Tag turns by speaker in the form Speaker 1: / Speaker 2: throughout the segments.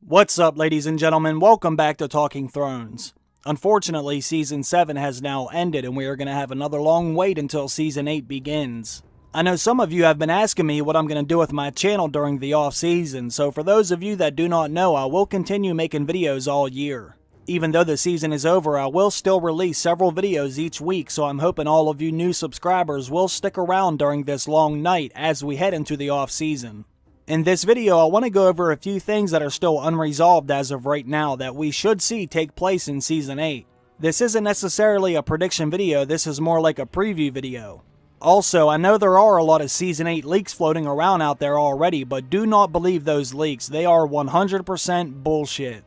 Speaker 1: What's up, ladies and gentlemen? Welcome back to Talking Thrones. Unfortunately, Season 7 has now ended and we are going to have another long wait until Season 8 begins. I know some of you have been asking me what I'm going to do with my channel during the off-season, so for those of you that do not know, I will continue making videos all year. Even though the season is over, I will still release several videos each week, so I'm hoping all of you new subscribers will stick around during this long night as we head into the off-season. In this video, I want to go over a few things that are still unresolved as of right now that we should see take place in Season 8. This isn't necessarily a prediction video, this is more like a preview video. Also, I know there are a lot of Season 8 leaks floating around out there already, but do not believe those leaks, they are 100% bullshit.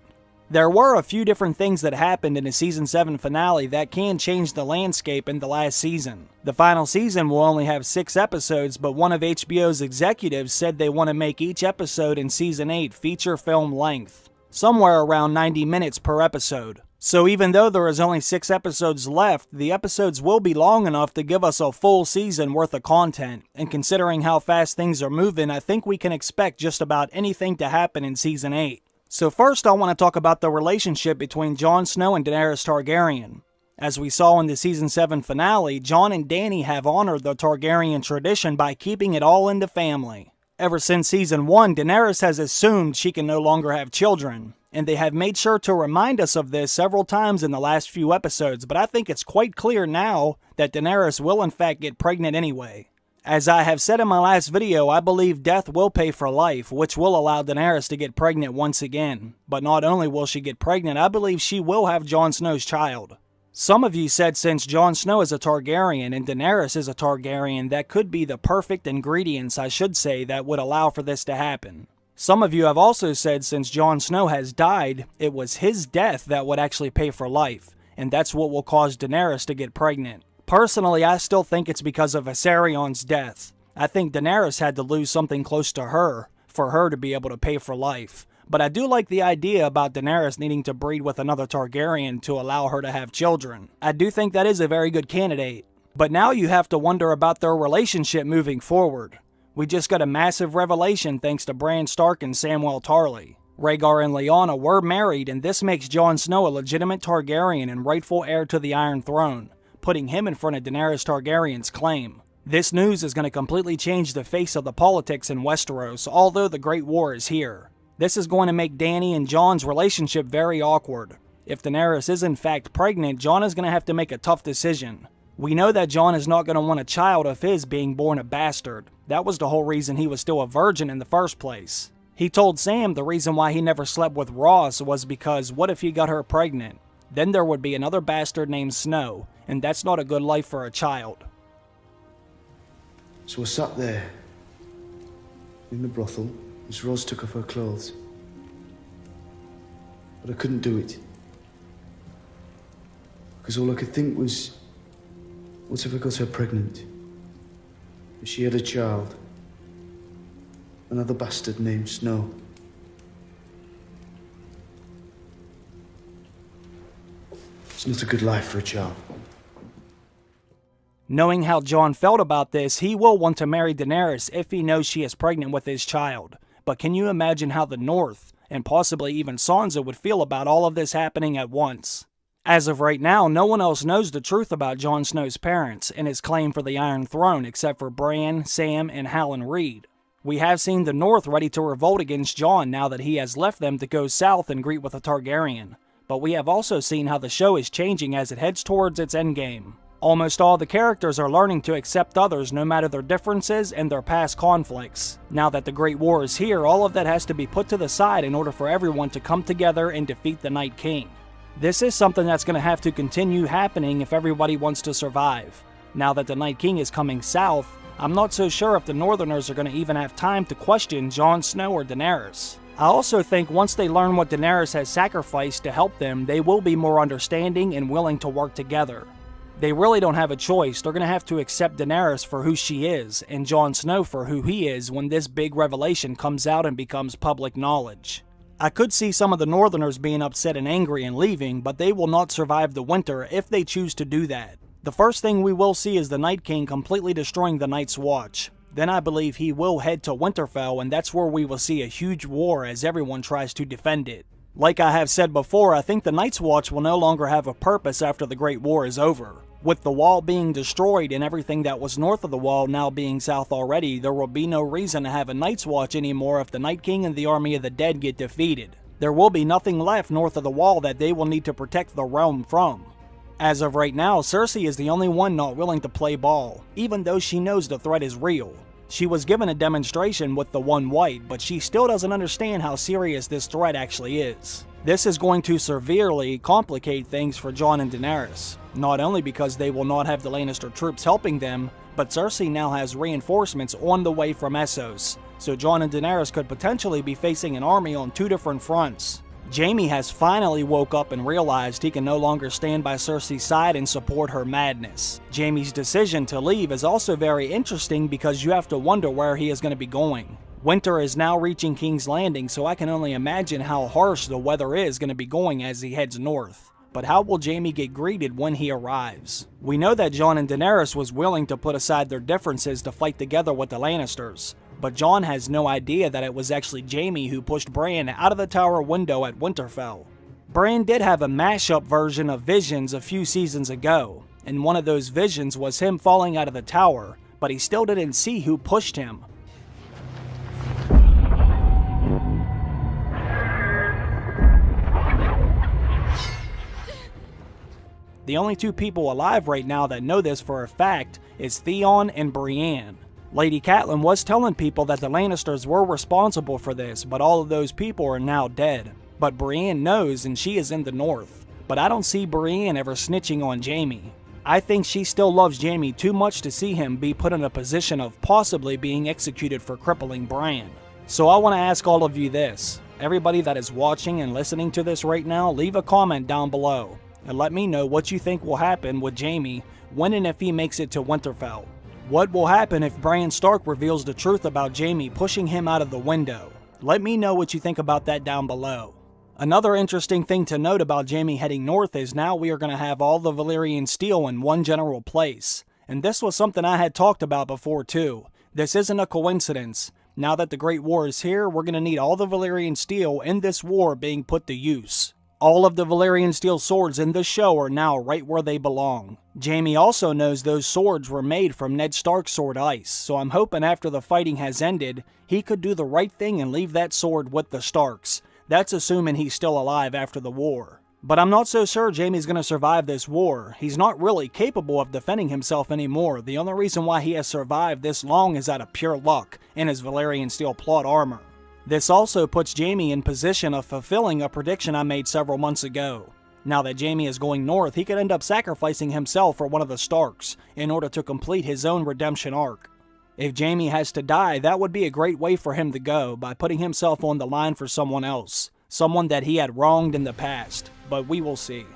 Speaker 1: There were a few different things that happened in the Season 7 finale that can change the landscape in the last season. The final season will only have 6 episodes, but one of HBO's executives said they want to make each episode in Season 8 feature film length, somewhere around 90 minutes per episode. So even though there is only 6 episodes left, the episodes will be long enough to give us a full season worth of content, and considering how fast things are moving, I think we can expect just about anything to happen in Season 8. So first I want to talk about the relationship between Jon Snow and Daenerys Targaryen. As we saw in the Season 7 finale, Jon and Dany have honored the Targaryen tradition by keeping it all in the family. Ever since Season 1, Daenerys has assumed she can no longer have children, and they have made sure to remind us of this several times in the last few episodes, but I think it's quite clear now that Daenerys will in fact get pregnant anyway. As I have said in my last video, I believe death will pay for life, which will allow Daenerys to get pregnant once again. But not only will she get pregnant, I believe she will have Jon Snow's child. Some of you said since Jon Snow is a Targaryen and Daenerys is a Targaryen, that could be the perfect ingredients, I should say, that would allow for this to happen. Some of you have also said since Jon Snow has died, it was his death that would actually pay for life, and that's what will cause Daenerys to get pregnant. Personally, I still think it's because of Viserion's death. I think Daenerys had to lose something close to her for her to be able to pay for life. But I do like the idea about Daenerys needing to breed with another Targaryen to allow her to have children. I do think that is a very good candidate. But now you have to wonder about their relationship moving forward. We just got a massive revelation thanks to Bran Stark and Samwell Tarly. Rhaegar and Lyanna were married, and this makes Jon Snow a legitimate Targaryen and rightful heir to the Iron Throne, putting him in front of Daenerys Targaryen's claim. This news is going to completely change the face of the politics in Westeros, although the Great War is here. This is going to make Dany and Jon's relationship very awkward. If Daenerys is in fact pregnant, Jon is going to have to make a tough decision. We know that Jon is not going to want a child of his being born a bastard. That was the whole reason he was still a virgin in the first place. He told Sam the reason why he never slept with Ross was because what if he got her pregnant? Then there would be another bastard named Snow, and that's not a good life for a child.
Speaker 2: So I sat there, in the brothel, as Rose took off her clothes. But I couldn't do it. Because all I could think was, what if I got her pregnant? If she had a child, another bastard named Snow. It's not a good life for a child.
Speaker 1: Knowing how Jon felt about this, he will want to marry Daenerys if he knows she is pregnant with his child. But can you imagine how the North, and possibly even Sansa, would feel about all of this happening at once? As of right now, no one else knows the truth about Jon Snow's parents and his claim for the Iron Throne except for Bran, Sam, and Howland Reed. We have seen the North ready to revolt against Jon now that he has left them to go south and greet with a Targaryen. But we have also seen how the show is changing as it heads towards its endgame. Almost all the characters are learning to accept others no matter their differences and their past conflicts. Now that the Great War is here, all of that has to be put to the side in order for everyone to come together and defeat the Night King. This is something that's going to have to continue happening if everybody wants to survive. Now that the Night King is coming south, I'm not so sure if the Northerners are going to even have time to question Jon Snow or Daenerys. I also think once they learn what Daenerys has sacrificed to help them, they will be more understanding and willing to work together. They really don't have a choice. They're going to have to accept Daenerys for who she is, and Jon Snow for who he is when this big revelation comes out and becomes public knowledge. I could see some of the Northerners being upset and angry and leaving, but they will not survive the winter if they choose to do that. The first thing we will see is the Night King completely destroying the Night's Watch. Then I believe he will head to Winterfell, and that's where we will see a huge war as everyone tries to defend it. Like I have said before, I think the Night's Watch will no longer have a purpose after the Great War is over. With the wall being destroyed and everything that was north of the wall now being south already, there will be no reason to have a Night's Watch anymore if the Night King and the Army of the Dead get defeated. There will be nothing left north of the wall that they will need to protect the realm from. As of right now, Cersei is the only one not willing to play ball, even though she knows the threat is real. She was given a demonstration with the One White, but she still doesn't understand how serious this threat actually is. This is going to severely complicate things for Jon and Daenerys, not only because they will not have the Lannister troops helping them, but Cersei now has reinforcements on the way from Essos, so Jon and Daenerys could potentially be facing an army on two different fronts. Jaime has finally woke up and realized he can no longer stand by Cersei's side and support her madness. Jaime's decision to leave is also very interesting because you have to wonder where he is going to be going. Winter is now reaching King's Landing, so I can only imagine how harsh the weather is going to be going as he heads north. But how will Jaime get greeted when he arrives? We know that Jon and Daenerys was willing to put aside their differences to fight together with the Lannisters, but Jon has no idea that it was actually Jaime who pushed Bran out of the tower window at Winterfell. Bran did have a mashup version of Visions a few seasons ago, and one of those visions was him falling out of the tower, but he still didn't see who pushed him. The only two people alive right now that know this for a fact is Theon and Brienne. Lady Catelyn was telling people that the Lannisters were responsible for this, but all of those people are now dead. But Brienne knows, and she is in the north. But I don't see Brienne ever snitching on Jaime. I think she still loves Jaime too much to see him be put in a position of possibly being executed for crippling Bran. So I want to ask all of you this. Everybody that is watching and listening to this right now, leave a comment down below and let me know what you think will happen with Jaime when and if he makes it to Winterfell. What will happen if Bran Stark reveals the truth about Jaime pushing him out of the window? Let me know what you think about that down below. Another interesting thing to note about Jaime heading north is now we are going to have all the Valyrian steel in one general place. And this was something I had talked about before too. This isn't a coincidence. Now that the Great War is here, we're going to need all the Valyrian steel in this war being put to use. All of the Valyrian steel swords in this show are now right where they belong. Jaime also knows those swords were made from Ned Stark's sword Ice, so I'm hoping after the fighting has ended, he could do the right thing and leave that sword with the Starks. That's assuming he's still alive after the war. But I'm not so sure Jaime's going to survive this war. He's not really capable of defending himself anymore. The only reason why he has survived this long is out of pure luck in his Valyrian steel plot armor. This also puts Jaime in position of fulfilling a prediction I made several months ago. Now that Jaime is going north, he could end up sacrificing himself for one of the Starks in order to complete his own redemption arc. If Jaime has to die, that would be a great way for him to go, by putting himself on the line for someone else. Someone that he had wronged in the past, but we will see.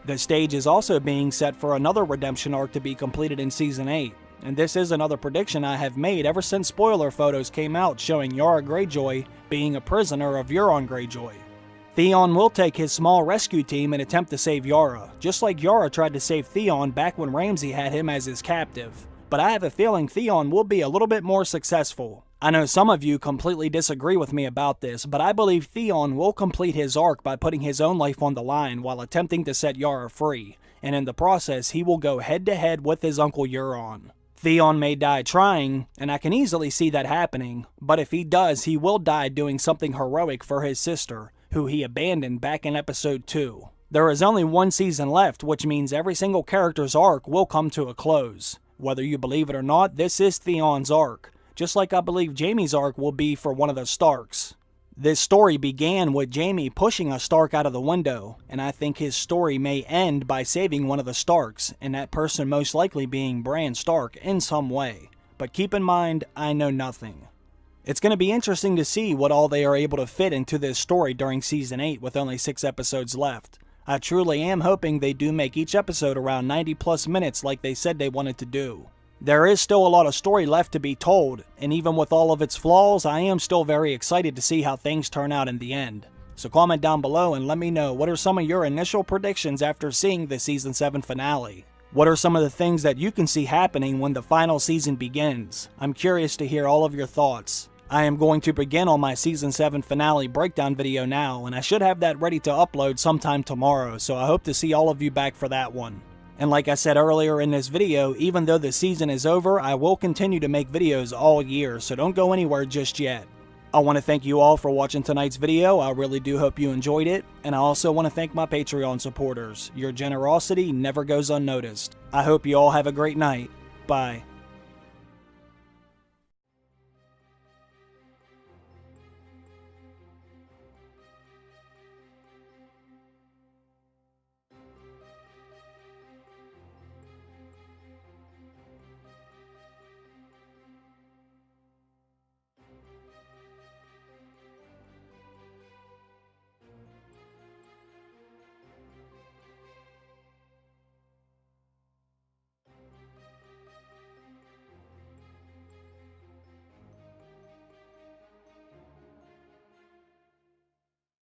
Speaker 1: The stage is also being set for another redemption arc to be completed in Season 8. And this is another prediction I have made ever since spoiler photos came out showing Yara Greyjoy being a prisoner of Euron Greyjoy. Theon will take his small rescue team and attempt to save Yara, just like Yara tried to save Theon back when Ramsay had him as his captive. But I have a feeling Theon will be a little bit more successful. I know some of you completely disagree with me about this, but I believe Theon will complete his arc by putting his own life on the line while attempting to set Yara free, and in the process he will go head to head with his uncle Euron. Theon may die trying, and I can easily see that happening, but if he does, he will die doing something heroic for his sister, who he abandoned back in episode 2. There is only one season left, which means every single character's arc will come to a close. Whether you believe it or not, this is Theon's arc, just like I believe Jaime's arc will be for one of the Starks. This story began with Jaime pushing a Stark out of the window, and I think his story may end by saving one of the Starks, and that person most likely being Bran Stark in some way. But keep in mind, I know nothing. It's going to be interesting to see what all they are able to fit into this story during Season 8 with only 6 episodes left. I truly am hoping they do make each episode around 90 plus minutes like they said they wanted to do. There is still a lot of story left to be told, and even with all of its flaws, I am still very excited to see how things turn out in the end. So comment down below and let me know what are some of your initial predictions after seeing the Season 7 finale. What are some of the things that you can see happening when the final season begins? I'm curious to hear all of your thoughts. I am going to begin on my Season 7 finale breakdown video now, and I should have that ready to upload sometime tomorrow, so I hope to see all of you back for that one. And like I said earlier in this video, even though the season is over, I will continue to make videos all year, so don't go anywhere just yet. I want to thank you all for watching tonight's video. I really do hope you enjoyed it, and I also want to thank my Patreon supporters. Your generosity never goes unnoticed. I hope you all have a great night. Bye.